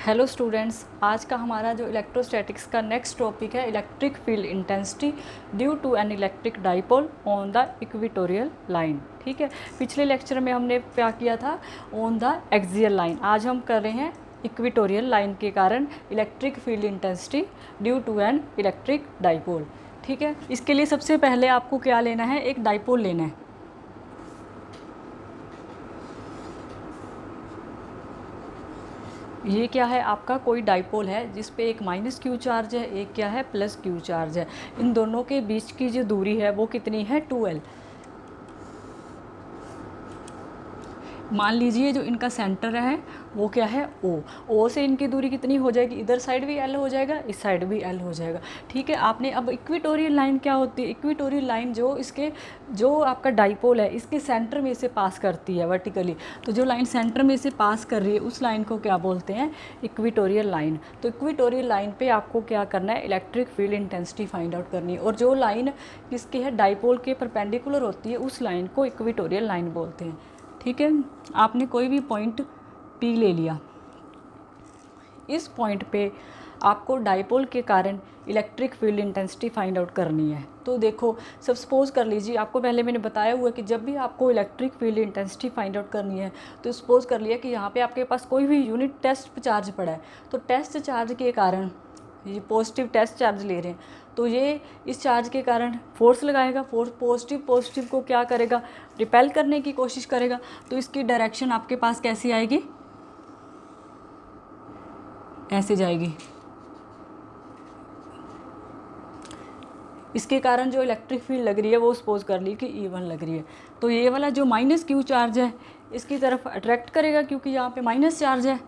Hello students, आज का हमारा जो इलेक्ट्रोस्टैटिक्स का नेक्स्ट टॉपिक है electric field intensity due to an electric dipole on the equatorial line. ठीक है, पिछले लेक्चर में हमने क्या किया था, ऑन द एक्सियल लाइन। आज हम कर रहे हैं इक्वेटोरियल लाइन के कारण electric field intensity due to an electric dipole. ठीक है, इसके लिए सबसे पहले आपको क्या लेना है, एक डाइपोल लेना है। ये क्या है, आपका कोई डाइपोल है जिस पे एक माइनस क्यू चार्ज है, एक क्या है प्लस क्यू चार्ज है। इन दोनों के बीच की जो दूरी है वो कितनी है, 2L। मान लीजिए जो इनका सेंटर है वो क्या है, O से इनकी दूरी कितनी हो जाएगी, इधर साइड भी L हो जाएगा, इस साइड भी L हो जाएगा। ठीक है, आपने अब इक्वेटोरियल लाइन क्या होती है, इक्वेटोरियल लाइन जो आपका डाइपोल है इसके सेंटर में से पास करती है वर्टिकली। तो जो लाइन सेंटर में से पास कर रही है उस लाइन को क्या बोलते हैं, इक्वेटोरियल लाइन। तो इक्वेटोरियल लाइन पे आपको क्या करना है, electric field intensity find out करनी है। और जो लाइन किसकी है, डाइपोल के परपेंडिकुलर होती है उस लाइन को इक्वेटोरियल लाइन बोलते हैं। ठीक है, आपने कोई भी पॉइंट P ले लिया, इस पॉइंट पे आपको डाइपोल के कारण electric field intensity find out करनी है। तो देखो, सब सपोज कर लीजिए, आपको पहले मैंने बताया हुआ है कि जब भी आपको electric field intensity find out करनी है तो सपोज कर लिया कि यहाँ पे आपके पास कोई भी यूनिट टेस्ट चार्ज पड़ा है। तो टेस्ट चार्ज के कारण, ये पॉजिटिव टेस्ट चार्ज ले रहे हैं, तो ये इस चार्ज के कारण फोर्स लगाएगा। फोर्स पॉजिटिव को क्या करेगा, रिपेल करने की कोशिश करेगा। तो इसकी डायरेक्शन आपके पास कैसी आएगी, ऐसे जाएगी। इसके कारण जो इलेक्ट्रिक फील्ड लग रही है वो सपोज कर ली कि E1 लग रही है। तो ये वाला जो माइनस क्यू चार्ज है इसकी तरफ अट्रैक्ट करेगा क्योंकि यहाँ पे माइनस चार्ज है।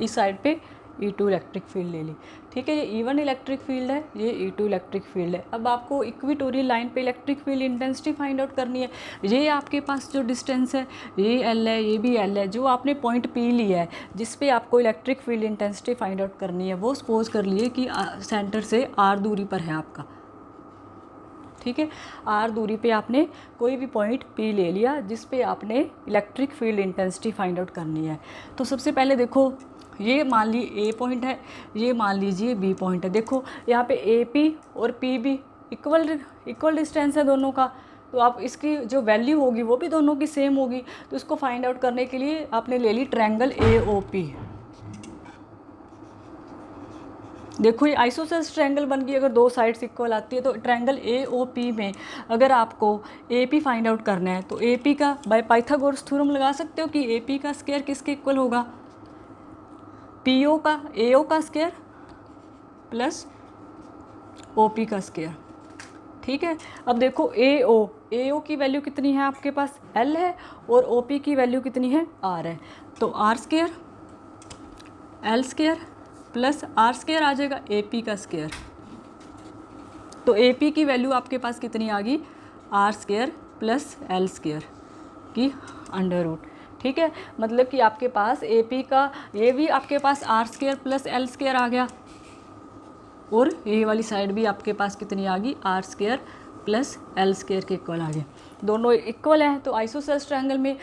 इस साइड पे E2 इलेक्ट्रिक फील्ड ले ली। ठीक है, ये E1 इलेक्ट्रिक फील्ड है, ये E2 इलेक्ट्रिक फील्ड है। अब आपको इक्वेटोरियल लाइन पे electric field intensity find out करनी है। ये आपके पास जो डिस्टेंस है ये L है, ये भी L है। जो आपने पॉइंट P लिया है जिस पे आपको electric field intensity find out करनी है वो सपोज कर लिए कि सेंटर से R दूरी पर है आपका। ठीक है, R दूरी पे आपने कोई भी पॉइंट P ले लिया जिस पे आपने electric field intensity find out करनी है। तो सबसे पहले देखो, ये मान ली A पॉइंट है, ये मान लीजिए B पॉइंट है। देखो यहाँ पे AP और PB इक्वल डिस्टेंस है दोनों का। तो आप इसकी जो वैल्यू होगी वो भी दोनों की सेम होगी। तो इसको फाइंड आउट करने के लिए आपने ले ली ट्रायंगल AOP। देखो ये आइसोसेलेस ट्रायंगल बन गई अगर दो साइड्स इक्वल आती है। तो ट्रायंगल AOP में अगर आपको AP फाइंड आउट करना है तो AP का बाय पाइथागोरस थ्योरम लगा सकते हो कि AP का स्क्वायर किसके इक्वल होगा, PO का AO का स्क्वायर प्लस OP का स्क्वायर। ठीक है, अब देखो AO की वैल्यू कितनी है आपके पास, L है, और OP की वैल्यू कितनी है, R है। तो R square L square plus R square आ जाएगा AP का स्क्वायर। तो AP की वैल्यू आपके पास कितनी आ गई, R square plus L square की अंडर रूट। ठीक है, मतलब कि आपके पास AP का ये भी आपके पास R square plus L square आ गया, और ये वाली साइड भी आपके पास कितनी आ गई, R square plus L square के इक्वल आ गए। दोनों इक्वल हैं तो आइसोसेलेस ट्रायंगल में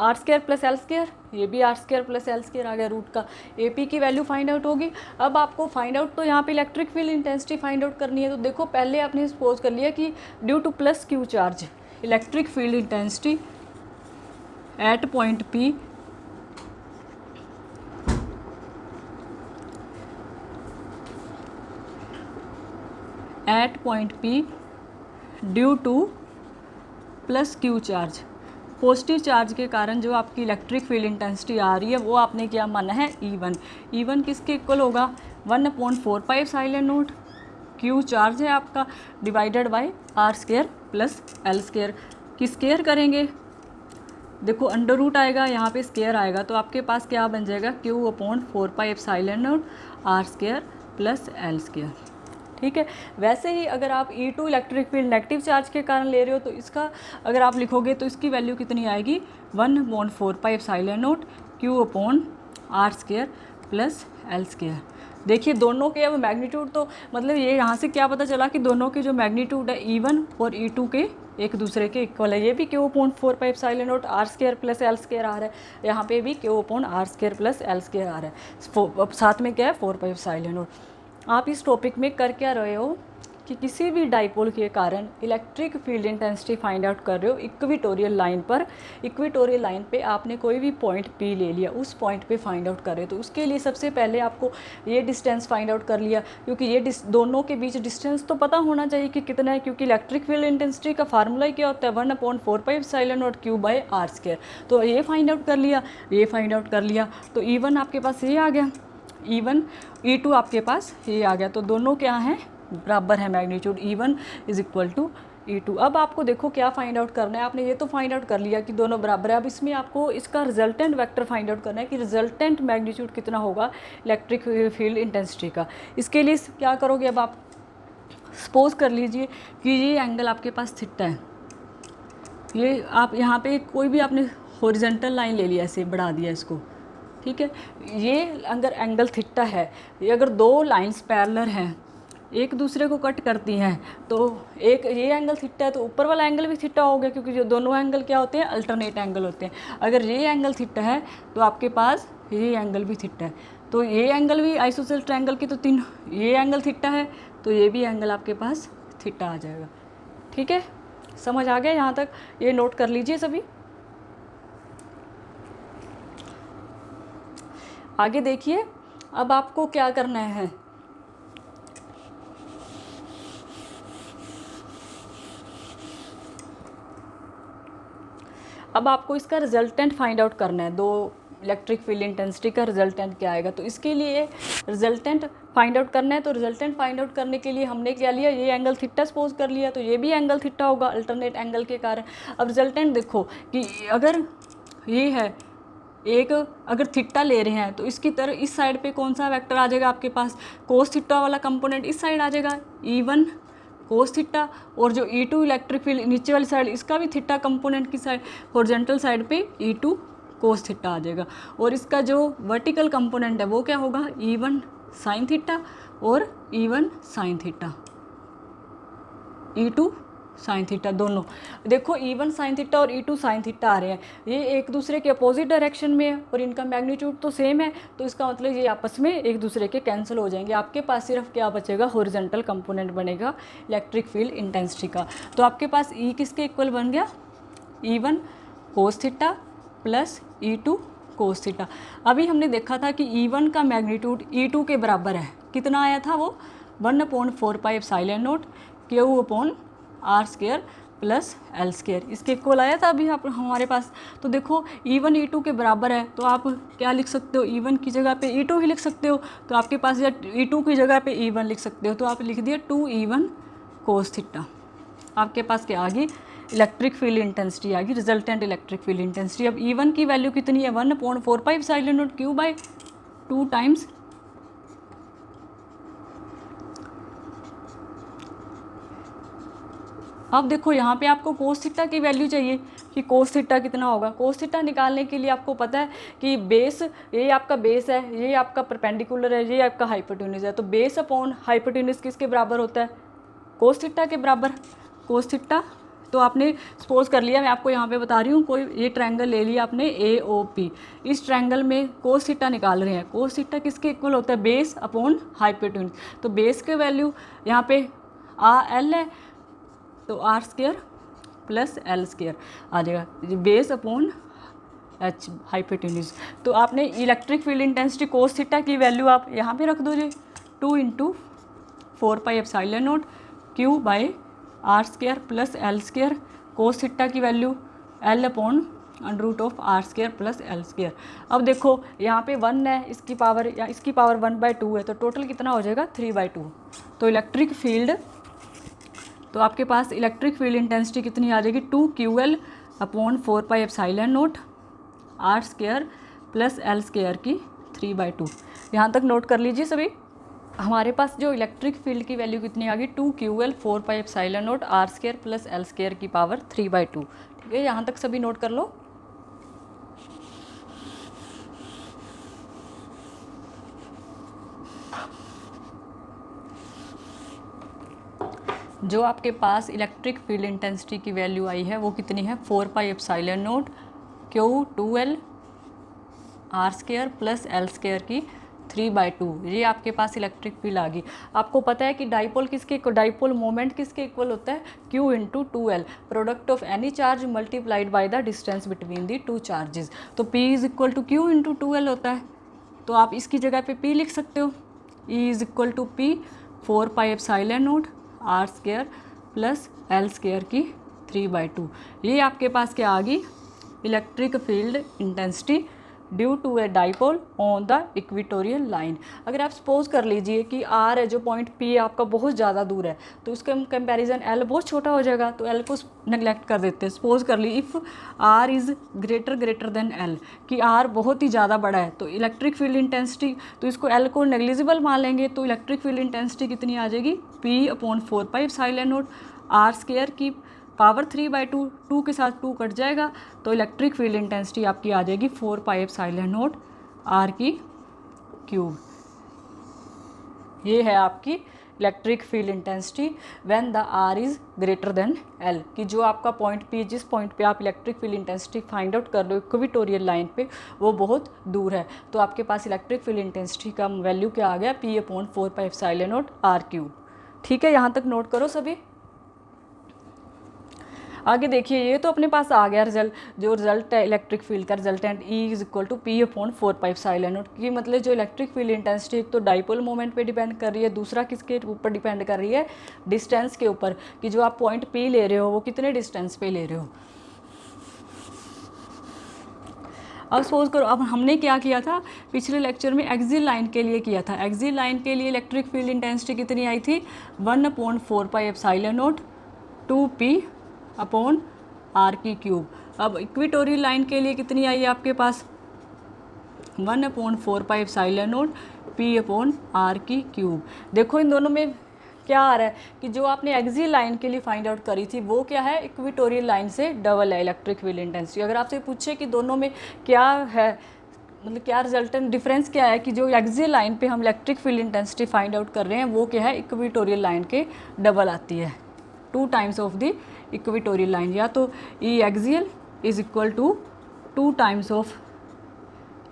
R square plus L square, ये भी R square plus L square आ गया रूट का। AP की वैल्यू फाइंड आउट होगी। अब आपको फाइंड आउट तो यहाँ पे electric field intensity find out करनी है। तो देखो पहले आपने सपोज कर लिया कि due two plus Q charge electric field intensity at point P due two plus Q charge, positive charge के कारण जो आपकी इलेक्ट्रिक फील्ड इंटेंसिटी आ रही है वो आपने क्या माना है, E1 किसके इक्वल होगा, 1/4 pi epsilon not Q charge है आपका divided by R square plus L square की स्क्वायर करेंगे। देखो अंडर रूट आएगा, यहाँ पे स्क्वायर आएगा, तो आपके पास क्या बन जाएगा, Q/4 पाई epsilon naught R square plus L square. ठीक है, वैसे ही अगर आप E2 electric field negative charge के कारण ले रहे हो तो इसका अगर आप लिखोगे तो इसकी वैल्यू कितनी आएगी, 1/4 pi epsilon not Q/R square plus L square. देखिए दोनों के अब मैग्नीट्यूड, तो मतलब ये यहाँ से क्या पता चला कि दोनों के जो मैग्नीट्यूड है E1 और E2 के एक दूसरे के इक्वल है। ये भी Q upon 4 pi epsilon naught R square plus L square आ रहा है, यहाँ पे भी Q upon R square plus L square आ रहा है। अब साथ में क्या है 4 पाई एप्सिलॉन नॉट। आप इस टॉपिक में कर क्या रहे हो कि किसी भी डाइपोल के कारण electric field intensity find out कर रहे हो इक्वेटोरियल लाइन पर। इक्वेटोरियल लाइन पे आपने कोई भी पॉइंट P ले लिया, उस पॉइंट पे फाइंड आउट कर रहे हो। तो उसके लिए सबसे पहले आपको ये डिस्टेंस फाइंड आउट कर लिया, क्योंकि ये दोनों के बीच डिस्टेंस तो पता होना चाहिए कि कितना है, क्योंकि इलेक्ट्रिक फील्ड इंटेंसिटी का फार्मूला क्या होता है 1/4 pi epsilon naught Q by R square. तो ये फाइंड आउट कर लिया, ये फाइंड आउट कर लिया, तो E1 आपके पास ये आ गया, E1 E2 आपके पास ये आ गया। तो दोनों क्या हैं, बराबर है magnitude, E1 is equal to E2। अब आपको देखो क्या फाइंड आउट करना है। आपने ये तो फाइंड आउट कर लिया कि दोनों बराबर है। अब इसमें आपको इसका रिजल्टेंट वेक्टर फाइंड आउट करना है कि रिजल्टेंट मैग्नीट्यूड कितना होगा इलेक्ट्रिक फील्ड इंटेंसिटी का। इसके लिए क्या करोगे, अब आप सपोज कर लीजिए कि ये एंगल आपके पास थीटा है, ये आप यहाँ पे कोई भी आपने हॉरिजॉन्टल लाइन ले लिया, ऐसे बढ़ा दिया इसको, ठीक है। ये अगर एंगल थीटा है, ये अगर दो लाइंस पैरेलल हैं एक दूसरे को कट करती हैं, तो एक ये एंगल थीटा है तो ऊपर वाला एंगल भी थीटा हो गया, क्योंकि जो दोनों एंगल क्या होते हैं अल्टरनेट एंगल होते हैं। अगर ये एंगल थीटा है तो आपके पास ये एंगल भी थीटा है, तो ये एंगल भी आइसोसेलेस ट्रायंगल की, तो तीन ये एंगल थीटा है तो ये भी एंगल आपके पास थीटा आ जाएगा। ठीक है, समझ आ गया यहाँ तक, ये नोट कर लीजिए सभी। आगे देखिए, अब आपको क्या करना है, अब आपको इसका रिजल्टेंट फाइंड आउट करना है। दो इलेक्ट्रिक फील्ड इंटेंसिटी का रिजल्टेंट क्या आएगा, तो इसके लिए रिजल्टेंट फाइंड आउट करना है। तो रिजल्टेंट फाइंड आउट करने के लिए हमने क्या लिया, ये एंगल थीटा सपोज कर लिया, तो ये भी एंगल थीटा होगा अल्टरनेट एंगल के कारण। अब रिजल्टेंट देखो कि अगर ये है एक, अगर थीटा ले रहे हैं तो इसकी तरह इस साइड पे कौन सा वेक्टर आ जाएगा आपके पास, कोस थीटा वाला कंपोनेंट इस साइड आ जाएगा E1 कोस थीटा, और जो E2 इलेक्ट्रिक फील्ड नीचे वाली साइड इसका भी थीटा कंपोनेंट की साइड हॉरिजॉन्टल साइड पे E2 कोस थीटा आ जाएगा। और इसका जो वर्टिकल कंपोनेंट है वो क्या होगा E1 साइन थीटा और E1 sine theta, E2 sine theta दोनों। देखो E1 साइन थीटा और E2 साइन थीटा आ रहे हैं, ये एक दूसरे के अपोजिट डायरेक्शन में है और इनका मैग्नीट्यूड तो सेम है, तो इसका मतलब ये आपस में एक दूसरे के कैंसिल हो जाएंगे। आपके पास सिर्फ क्या बचेगा, हॉरिजॉन्टल कंपोनेंट बनेगा इलेक्ट्रिक फील्ड इंटेंसिटी का। तो आपके पास E किसके इक्वल बन गया, E1 cos theta plus E2 cos theta. अभी हमने देखा था कि E1 का मैग्नीट्यूड E2 के बराबर है, कितना आया था वो 1/4 pi epsilon naught Q upon R square plus L square, इसके इक्वल आया था अभी आप हमारे पास। तो देखो E1 E2 के बराबर है, तो आप क्या लिख सकते हो, E1 की जगह पे E2 ही लिख सकते हो। तो आपके पास या E2 की जगह पे E1 लिख सकते हो, तो आप लिख दिया 2E1 कोस थीटा। आपके पास क्या आ गई, इलेक्ट्रिक फील्ड इंटेंसिटी आ गई, रिजल्टेंट इलेक्ट्रिक फील्ड इंटेंसिटी। अब E1 की वैल्यू कितनी है 1/4 pi epsilon naught Q by 2 times अब देखो यहाँ पे आपको कोस थीटा की वैल्यू चाहिए कि कोस थीटा कितना होगा। कोस थीटा निकालने के लिए आपको पता है कि बेस, ये आपका बेस है, ये आपका परपेंडिकुलर है, ये आपका हाइपोटेन्यूज है। तो बेस अपॉन हाइपोटेन्यूज किसके बराबर होता है, कोस थीटा के बराबर। कोस थीटा तो आपने सपोज कर लिया, मैं आपको यहाँ पे बता रही हूँ, कोई ये ट्रायंगल ले लिया आपने AOP, इस ट्रायंगल में कोस थीटा निकाल रहे हैं। कोस थीटा किसके इक्वल होता है, बेस अपॉन हाइपोटेन्यूज। तो बेस के वैल्यू यहाँ पे L है, तो R square plus L square आ जाएगा, बेस अपॉन एच हाइपोटेन्यूज। तो आपने electric field intensity cos theta की वैल्यू आप यहाँ पे रख दो जी, 2/4 pi epsilon naught Q by R square plus L square. Cos theta की value L upon √r square plus L square. अब देखो यहाँ पे 1 है, इसकी पावर या इसकी पावर 1/2 है, तो टोटल कितना हो जाएगा 3/2। तो इलेक्ट्रिक फील्ड, तो आपके पास इलेक्ट्रिक फील्ड इंटेंसिटी कितनी आ जाएगी 2QL upon 4 pi epsilon naught R square plus L square की 3/2। यहाँ तक नोट कर लीजिए सभी। हमारे पास जो इलेक्ट्रिक फील्ड की वैल्यू कितनी आ गई 2QL 4 pi epsilon naught R square plus L square की पावर 3/2। ठीक है, यहाँ तक सभी नोट कर लो। जो आपके पास इलेक्ट्रिक फील्ड इंटेंसिटी की वैल्यू आई है वो कितनी है, 4 pi epsilon not Q2L R square plus L square की 3/2। ये आपके पास इलेक्ट्रिक फील्ड आ गई। आपको पता है कि डाइपोल डाइपोल मोमेंट किसके इक्वल होता है, Q into 2L, product of any charge multiplied by the distance between the two charges. तो P is equal to Q into 2L होता है। तो आप इसकी जगह पे P लिख सकते हो, E is equal to P 4 pi epsilon naught R square plus L square की 3/2। ये आपके पास क्या आ गई, electric field intensity due to a dipole on the equatorial line. अगर आप सपोज कर लीजिए कि R है जो पॉइंट P आपका बहुत ज़्यादा दूर है, तो उसके कंपैरिजन L बहुत छोटा हो जाएगा, तो L को नेगलेक्ट कर देते हैं। सपोज कर ली if R is greater than L, कि R बहुत ही ज़्यादा बड़ा है, तो इलेक्ट्रिक फील्ड इंटेंसिटी, तो इसको L को नेग्लिजिबल मान लेंगे, तो इलेक्ट्रिक फील्ड इंटेंसिटी कितनी आ जाएगी, P/4 pi epsilon naught R square की पावर 3/2, 2 के साथ 2 कट जाएगा, तो इलेक्ट्रिक फील्ड इंटेंसिटी आपकी आ जाएगी 4 पाई एप्सिलॉन नॉट R की क्यूब। ये है आपकी electric field intensity when the R is greater than L, कि जो आपका पॉइंट P, जिस पॉइंट पे आप electric field intensity find out कर रहे हो इक्वेटोरियल लाइन पे, वो बहुत दूर है। तो आपके पास इलेक्ट्रिक फील्ड इंटेंसिटी का वैल्यू क्या आ गया, P/4 pi epsilon naught R cube. ठीक है, यहाँ तक नोट करो सभी। आगे देखिए, ये तो अपने पास आ गया रिजल्ट, जो रिजल्ट है इलेक्ट्रिक फील्ड का resultant E is equal to P/4 pi epsilon naught, की मतलब जो इलेक्ट्रिक फील्ड इंटेंसिटी एक तो डाइपोल मोमेंट पे डिपेंड कर रही है, दूसरा किसके ऊपर डिपेंड कर रही है, डिस्टेंस के ऊपर, कि जो आप पॉइंट P ले रहे हो वो कितने डिस्टेंस पे ले रहे हो। अब सपोज करो, अब हमने क्या किया था पिछले लेक्चर में, एक्सियल लाइन के लिए किया था। एक्सियल लाइन के लिए इलेक्ट्रिक फील्ड इंटेंसिटी कितनी आई थी, 1/4 पाई एप्सिलॉन नॉट 2P/R की क्यूब। अब इक्वेटोरियल लाइन के लिए कितनी आई है आपके पास, 1/4 पाई एप्सिलॉन नॉट P/R की क्यूब। देखो इन दोनों में क्या आ रहा है कि जो आपने एक्सियल लाइन के लिए फाइंड आउट करी थी वो क्या है, इक्वेटोरियल लाइन से डबल है इलेक्ट्रिक फील्ड इंटेंसिटी। अगर आपसे पूछे कि दोनों में क्या है, मतलब क्या रिजल्टेंट डिफरेंस क्या है, कि जो एक्सियल लाइन पे हम electric field intensity find out कर रहे हैं वो क्या है, इक्वेटोरियल लाइन के डबल आती है, 2 times of the equatorial line, या तो E axial is equal to 2 times of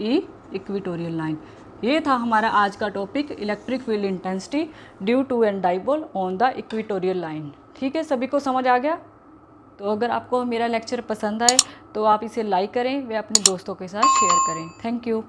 E equatorial line. ये था हमारा आज का topic, electric field intensity due to an dipole on the equatorial line. ठीक है, सभी को समझ आ गया। तो अगर आपको मेरा लेक्चर पसंद आए तो आप इसे लाइक करें व अपने दोस्तों के साथ शेयर करें। Thank you.